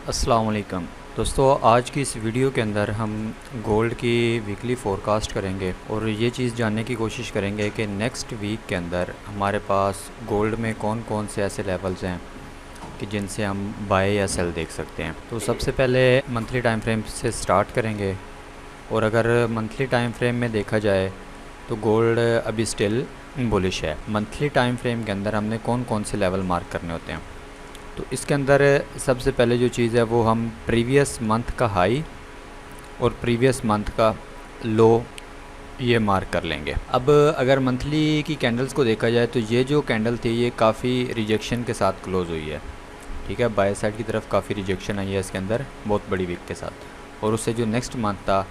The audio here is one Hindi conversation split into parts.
अस्सलाम वालेकुम दोस्तों, आज की इस वीडियो के अंदर हम गोल्ड की वीकली फ़ोरकास्ट करेंगे और ये चीज़ जानने की कोशिश करेंगे कि नेक्स्ट वीक के अंदर हमारे पास गोल्ड में कौन कौन से ऐसे लेवल्स हैं कि जिनसे हम बाय या सेल देख सकते हैं। तो सबसे पहले मंथली टाइम फ्रेम से स्टार्ट करेंगे और अगर मंथली टाइम फ्रेम में देखा जाए तो गोल्ड अभी स्टिल बुलिश है। मंथली टाइम फ्रेम के अंदर हमने कौन कौन से लेवल मार्क करने होते हैं, तो इसके अंदर सबसे पहले जो चीज़ है वो हम प्रीवियस मंथ का हाई और प्रीवियस मंथ का लो ये मार्क कर लेंगे। अब अगर मंथली की कैंडल्स को देखा जाए तो ये जो कैंडल थी ये काफ़ी रिजेक्शन के साथ क्लोज़ हुई है। ठीक है, बाय साइड की तरफ काफ़ी रिजेक्शन आई है इसके अंदर बहुत बड़ी वीक के साथ। और उससे जो नेक्स्ट मंथ था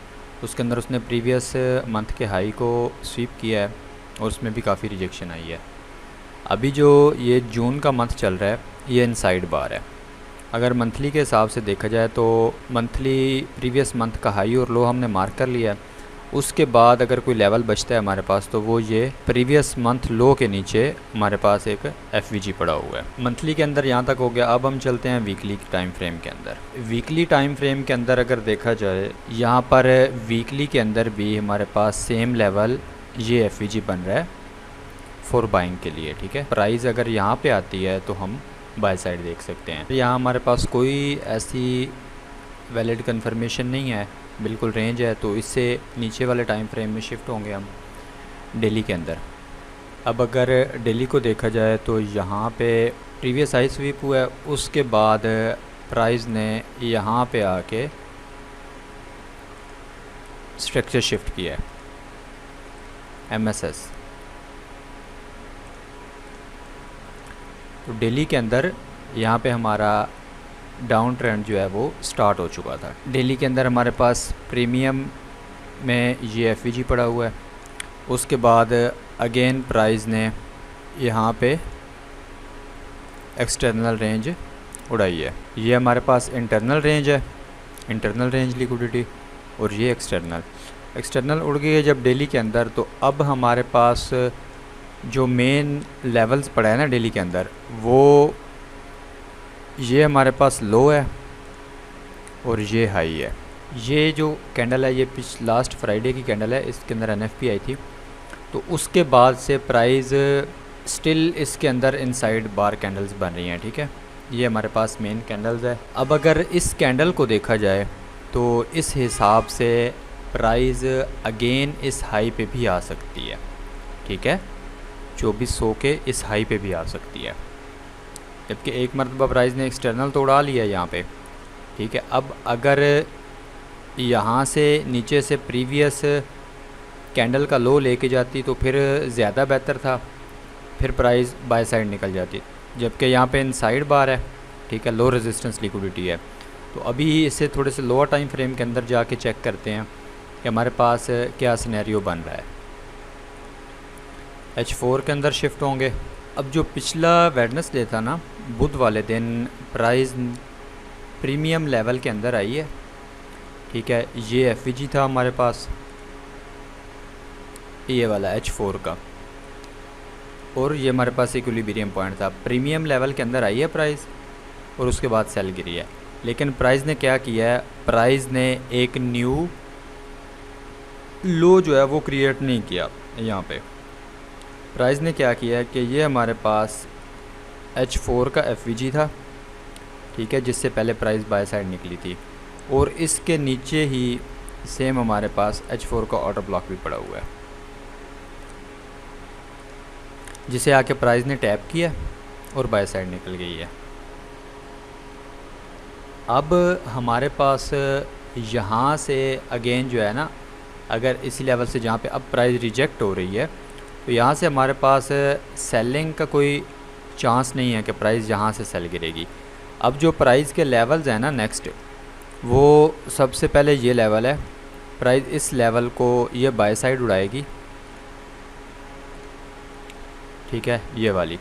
उसके अंदर उसने प्रीवियस मंथ के हाई को स्वीप किया है और उसमें भी काफ़ी रिजेक्शन आई है। अभी जो ये जून का मंथ चल रहा है ये इनसाइड बार है। अगर मंथली के हिसाब से देखा जाए तो मंथली प्रीवियस मंथ का हाई और लो हमने मार्क कर लिया है। उसके बाद अगर कोई लेवल बचता है हमारे पास तो वो ये प्रीवियस मंथ लो के नीचे हमारे पास एक एफवीजी पड़ा हुआ है। मंथली के अंदर यहाँ तक हो गया। अब हम चलते हैं वीकली टाइम फ्रेम के अंदर। वीकली टाइम फ्रेम के अंदर अगर देखा जाए यहाँ पर वीकली के अंदर भी हमारे पास सेम लेवल ये एफवीजी बन रहा है फॉर बाइंग के लिए। ठीक है, प्राइस अगर यहाँ पे आती है तो हम बाय साइड देख सकते हैं। यहाँ हमारे पास कोई ऐसी वैलिड कंफर्मेशन नहीं है, बिल्कुल रेंज है, तो इससे नीचे वाले टाइम फ्रेम में शिफ्ट होंगे हम डेली के अंदर। अब अगर डेली को देखा जाए तो यहाँ पे प्रीवियस हाई स्वीप हुआ है, उसके बाद प्राइस ने यहाँ पे आके स्ट्रक्चर शिफ्ट किया है एमएसएस। तो डेली के अंदर यहाँ पे हमारा डाउन ट्रेंड जो है वो स्टार्ट हो चुका था। डेली के अंदर हमारे पास प्रीमियम में ये एफवीजी पड़ा हुआ है। उसके बाद अगेन प्राइस ने यहाँ पे एक्सटर्नल रेंज उड़ाई है। ये हमारे पास इंटरनल रेंज है, इंटरनल रेंज लिक्विडिटी, और ये एक्सटर्नल उड़ गई है जब डेली के अंदर। तो अब हमारे पास जो मेन लेवल्स पड़ा है ना डेली के अंदर, वो ये हमारे पास लो है और ये हाई है। ये जो कैंडल है ये लास्ट फ्राइडे की कैंडल है, इसके अंदर एनएफपी आई थी। तो उसके बाद से प्राइस स्टिल इसके अंदर इनसाइड बार कैंडल्स बन रही हैं। ठीक है, ये हमारे पास मेन कैंडल्स है। अब अगर इस कैंडल को देखा जाए तो इस हिसाब से प्राइस अगेन इस हाई पे भी आ सकती है। ठीक है, 2400 के इस हाई पे भी आ सकती है, जबकि एक मरतबा प्राइस ने एक्सटर्नल तो उड़ा लिया यहाँ पे। ठीक है, अब अगर यहाँ से नीचे से प्रीवियस कैंडल का लो लेके जाती तो फिर ज़्यादा बेहतर था, फिर प्राइस बाय साइड निकल जाती, जबकि यहाँ पे इनसाइड बार है। ठीक है, लो रेजिस्टेंस लिक्विडिटी है। तो अभी इससे थोड़े से लोअर टाइम फ्रेम के अंदर जाके चेक करते हैं कि हमारे पास क्या सिनेरियो बन रहा है। H4 के अंदर शिफ्ट होंगे। अब जो पिछला वेडनेसडे था ना, बुध वाले दिन प्राइस प्रीमियम लेवल के अंदर आई है। ठीक है, ये एफवीजी था हमारे पास, ये वाला H4 का, और ये हमारे पास इक्विलिब्रियम पॉइंट था। प्रीमियम लेवल के अंदर आई है प्राइस और उसके बाद सेल गिरी है। लेकिन प्राइस ने क्या किया है, प्राइस ने एक न्यू लो जो है वो क्रिएट नहीं किया। यहाँ पे प्राइस ने क्या किया है कि ये हमारे पास H4 का एफवीजी था। ठीक है, जिससे पहले प्राइस बाय साइड निकली थी, और इसके नीचे ही सेम हमारे पास H4 का ऑर्डर ब्लॉक भी पड़ा हुआ है, जिसे आके प्राइस ने टैप किया और बाय साइड निकल गई है। अब हमारे पास यहाँ से अगेन जो है ना, अगर इसी लेवल से जहाँ पे अब प्राइस रिजेक्ट हो रही है तो यहाँ से हमारे पास सेलिंग का कोई चांस नहीं है कि प्राइस यहाँ से सेल गिरेगी। अब जो प्राइस के लेवल्स हैं ना नेक्स्ट, वो सबसे पहले ये लेवल है, प्राइस इस लेवल को ये बाय साइड उड़ाएगी। ठीक है, ये वाली,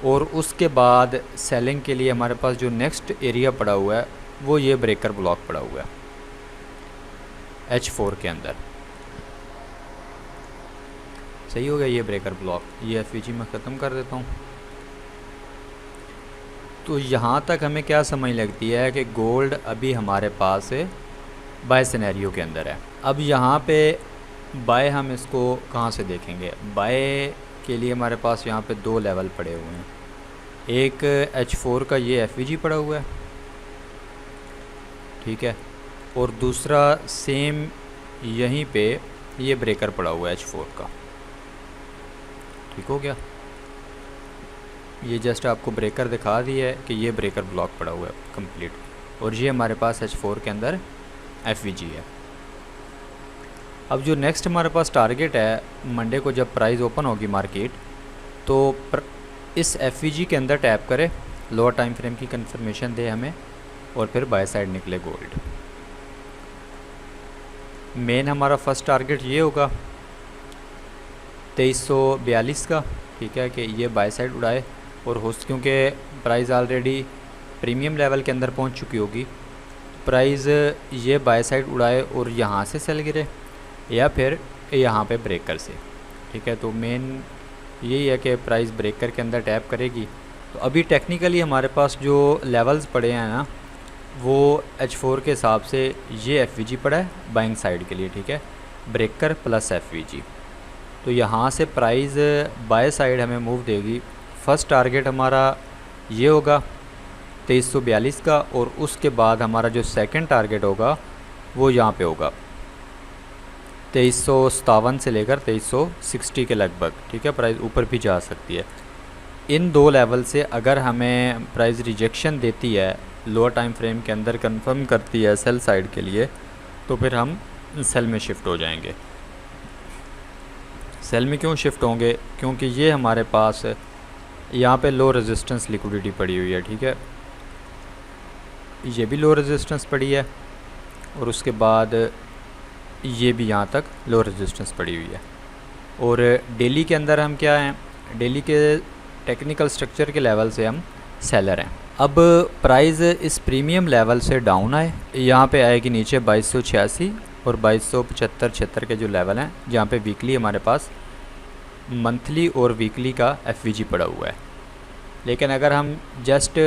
और उसके बाद सेलिंग के लिए हमारे पास जो नेक्स्ट एरिया पड़ा हुआ है वो ये ब्रेकर ब्लॉक पड़ा हुआ है H4 के अंदर। सही हो गया ये ब्रेकर ब्लॉक। ये एफवीजी मैं ख़त्म कर देता हूँ। तो यहाँ तक हमें क्या समझ लगती है कि गोल्ड अभी हमारे पास बाय सिनेरियो के अंदर है। अब यहाँ पे बाय हम इसको कहाँ से देखेंगे? बाय के लिए हमारे पास यहाँ पे दो लेवल पड़े हुए हैं। एक H4 का ये FVG पड़ा हुआ है, ठीक है, और दूसरा सेम यहीं पे ये ब्रेकर पड़ा हुआ है H4 का। ठीक हो गया? ये जस्ट आपको ब्रेकर दिखा दिया है कि ये ब्रेकर ब्लॉक पड़ा हुआ है कंप्लीट, और ये हमारे पास H4 के अंदर FVG है। अब जो नेक्स्ट हमारे पास टारगेट है, मंडे को जब प्राइस ओपन होगी मार्केट, तो इस FVG के अंदर टैप करे, लोअर टाइम फ्रेम की कंफर्मेशन दे हमें, और फिर बाय साइड निकले गोल्ड। मेन हमारा फर्स्ट टारगेट ये होगा 2342 का, ठीक है, कि ये बाय साइड उड़ाए, और होस्ट क्योंकि प्राइस ऑलरेडी प्रीमियम लेवल के अंदर पहुंच चुकी होगी, प्राइस ये बाय साइड उड़ाए और यहाँ से सेल गिरे या फिर यहाँ पे ब्रेकर से, ठीक है। तो मेन यही है कि प्राइस ब्रेकर के अंदर टैप करेगी। तो अभी टेक्निकली हमारे पास जो लेवल्स पड़े हैं ना, वो H4 के हिसाब से ये FVG पड़ा है बाइंग साइड के लिए, ठीक है, ब्रेकर प्लस FVG। तो यहाँ से प्राइस बाय साइड हमें मूव देगी। फर्स्ट टारगेट हमारा ये होगा 2342 का, और उसके बाद हमारा जो सेकंड टारगेट होगा वो यहाँ पे होगा 2357 से लेकर 2360 के लगभग, ठीक है। प्राइस ऊपर भी जा सकती है। इन दो लेवल से अगर हमें प्राइस रिजेक्शन देती है, लोअर टाइम फ्रेम के अंदर कंफर्म करती है सेल साइड के लिए, तो फिर हम सेल में शिफ्ट हो जाएंगे। सेल में क्यों शिफ्ट होंगे? क्योंकि ये हमारे पास यहाँ पे लो रेजिस्टेंस लिक्विडिटी पड़ी हुई है, ठीक है, ये भी लो रेजिस्टेंस पड़ी है, और उसके बाद ये भी यहाँ तक लो रेजिस्टेंस पड़ी हुई है। और डेली के अंदर हम क्या हैं? डेली के टेक्निकल स्ट्रक्चर के लेवल से हम सेलर हैं। अब प्राइस इस प्रीमियम लेवल से डाउन आए, यहाँ पे आएगी नीचे 2286 और 2275-76 के जो लेवल हैं, जहाँ पे वीकली हमारे पास मंथली और वीकली का FVG पड़ा हुआ है। लेकिन अगर हम जस्ट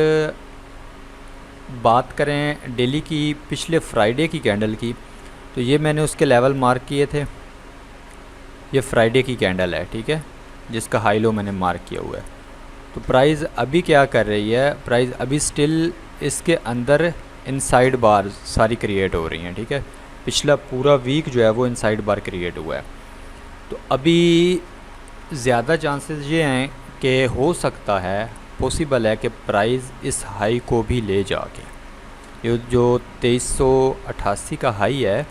बात करें डेली की, पिछले फ्राइडे की कैंडल की, तो ये मैंने उसके लेवल मार्क किए थे। ये फ्राइडे की कैंडल है, ठीक है, जिसका हाई लो मैंने मार्क किया हुआ है। तो प्राइस अभी क्या कर रही है? प्राइस अभी स्टिल इसके अंदर इनसाइड बार सारी क्रिएट हो रही हैं, ठीक है। पिछला पूरा वीक जो है वो इनसाइड बार क्रिएट हुआ है। तो अभी ज़्यादा चांसेस ये हैं कि हो सकता है, पॉसिबल है कि प्राइस इस हाई को भी ले जाके, ये जो 2388 का हाई है,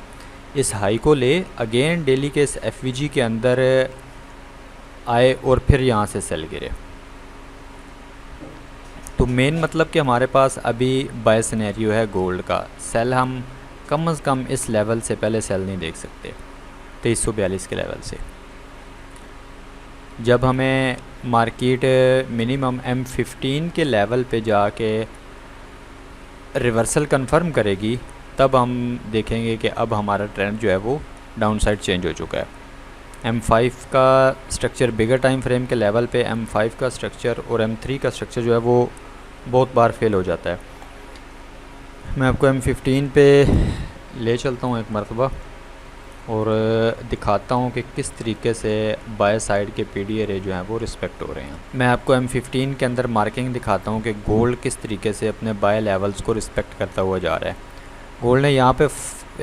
इस हाई को ले अगेन डेली के इस FVG के अंदर आए और फिर यहाँ से सेल गिरे। तो मेन मतलब कि हमारे पास अभी बाय सिनेरियो है गोल्ड का। सेल हम कम से कम इस लेवल से पहले सेल नहीं देख सकते, 2342 के लेवल से। जब हमें मार्केट मिनिमम M15 के लेवल पे जाके रिवर्सल कंफर्म करेगी, तब हम देखेंगे कि अब हमारा ट्रेंड जो है वो डाउन साइड चेंज हो चुका है। M5 का स्ट्रक्चर बिगर टाइम फ्रेम के लेवल पे M5 का स्ट्रक्चर और M3 का स्ट्रक्चर जो है वो बहुत बार फेल हो जाता है। मैं आपको M15 पे ले चलता हूँ एक मरतबा और दिखाता हूँ कि किस तरीके से बाय साइड के PDA रे जो हैं वो रिस्पेक्ट हो रहे हैं। मैं आपको M15 के अंदर मार्किंग दिखाता हूँ कि गोल्ड किस तरीके से अपने बाय लेवल्स को रिस्पेक्ट करता हुआ जा रहा है। गोल्ड ने यहाँ पे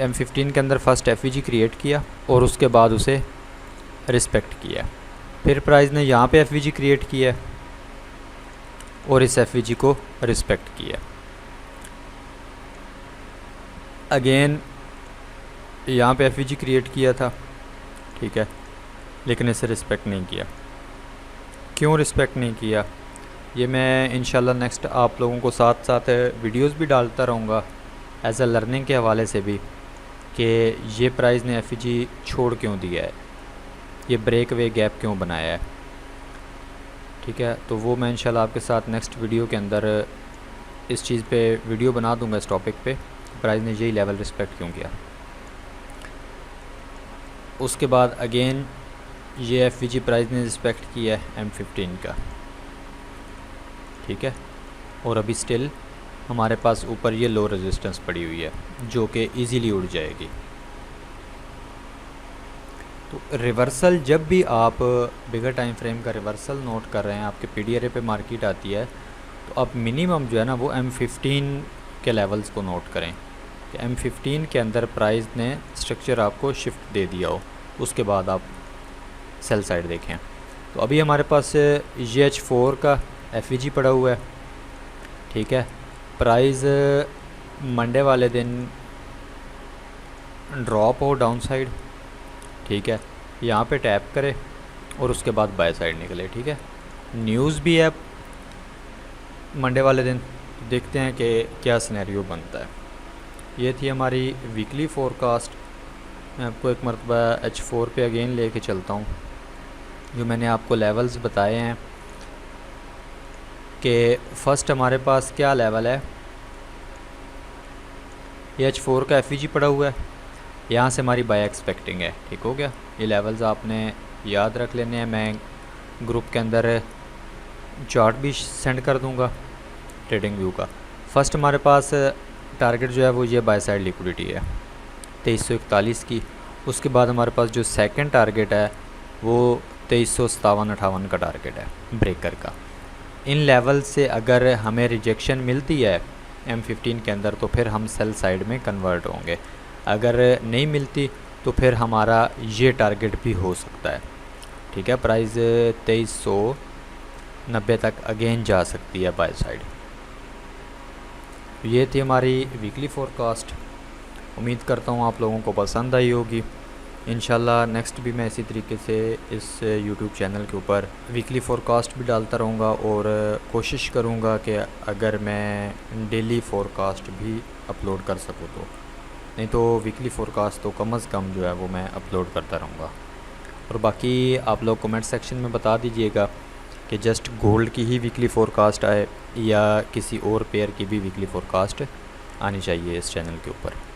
M15 के अंदर फर्स्ट FVG क्रिएट किया और उसके बाद उसे रिस्पेक्ट किया। फिर प्राइस ने यहाँ पे FVG क्रिएट किया और इस FVG को रिस्पेक्ट किया। अगेन यहाँ पे FVG क्रिएट किया था, ठीक है, लेकिन इसे रिस्पेक्ट नहीं किया। क्यों रिस्पेक्ट नहीं किया? ये मैं इंशाल्लाह नेक्स्ट आप लोगों को साथ साथ वीडियोस भी डालता रहूँगा एज अ लर्निंग के हवाले से भी, कि ये प्राइस ने FVG छोड़ क्यों दिया है, ये ब्रेक वे गैप क्यों बनाया है, ठीक है। तो वो मैं इंशाल्लाह आपके साथ नेक्स्ट वीडियो के अंदर इस चीज़ पे वीडियो बना दूंगा, इस टॉपिक पे प्राइस ने यही लेवल रिस्पेक्ट क्यों किया। उसके बाद अगेन ये FVG प्राइस ने रिस्पेक्ट किया है M15 का, ठीक है। और अभी स्टिल हमारे पास ऊपर ये लो रेजिस्टेंस पड़ी हुई है जो कि इजीली उड़ जाएगी। तो रिवर्सल, जब भी आप बिगर टाइम फ्रेम का रिवर्सल नोट कर रहे हैं, आपके पीडीआरए पे मार्केट आती है, तो आप मिनिमम जो है ना वो M15 के लेवल्स को नोट करें कि M15 के अंदर प्राइस ने स्ट्रक्चर आपको शिफ्ट दे दिया हो, उसके बाद आप सेल साइड देखें। तो अभी हमारे पास GH4 का FVG पड़ा हुआ है, ठीक है। प्राइस मंडे वाले दिन ड्रॉप हो डाउन साइड, ठीक है, यहाँ पे टैप करे और उसके बाद बाय साइड निकले, ठीक है। न्यूज़ भी है मंडे वाले दिन, देखते हैं कि क्या सिनेरियो बनता है। ये थी हमारी वीकली फोरकास्ट। मैं आपको एक मरतबा H4 पे अगेन लेके चलता हूँ। जो मैंने आपको लेवल्स बताए हैं कि फ़र्स्ट हमारे पास क्या लेवल है, ये H4 का FVG पड़ा हुआ है, यहाँ से हमारी बाय एक्सपेक्टिंग है, ठीक हो गया। ये लेवल्स आपने याद रख लेने हैं। मैं ग्रुप के अंदर चार्ट भी सेंड कर दूँगा ट्रेडिंग व्यू का। फ़र्स्ट हमारे पास टारगेट जो है वो ये बाय साइड लिक्विडिटी है 2341 की। उसके बाद हमारे पास जो सेकंड टारगेट है वो 2357-58 का टारगेट है ब्रेकर का। इन लेवल से अगर हमें रिजेक्शन मिलती है M15 के अंदर तो फिर हम सेल साइड में कन्वर्ट होंगे, अगर नहीं मिलती तो फिर हमारा ये टारगेट भी हो सकता है, ठीक है। प्राइस 2390 तक अगेन जा सकती है बाय साइड। ये थी हमारी वीकली फोरकास्ट। उम्मीद करता हूँ आप लोगों को पसंद आई होगी। इंशाल्लाह नेक्स्ट भी मैं इसी तरीके से इस यूट्यूब चैनल के ऊपर वीकली फोरकास्ट भी डालता रहूँगा और कोशिश करूँगा कि अगर मैं डेली फोरकास्ट भी अपलोड कर सकूँ तो, नहीं तो वीकली फ़ोरकास्ट तो कम से कम जो है वो मैं अपलोड करता रहूँगा। और बाकी आप लोग कमेंट सेक्शन में बता दीजिएगा कि जस्ट गोल्ड की ही वीकली फ़ोरकास्ट आए या किसी और पेयर की भी वीकली फ़ोरकास्ट आनी चाहिए इस चैनल के ऊपर।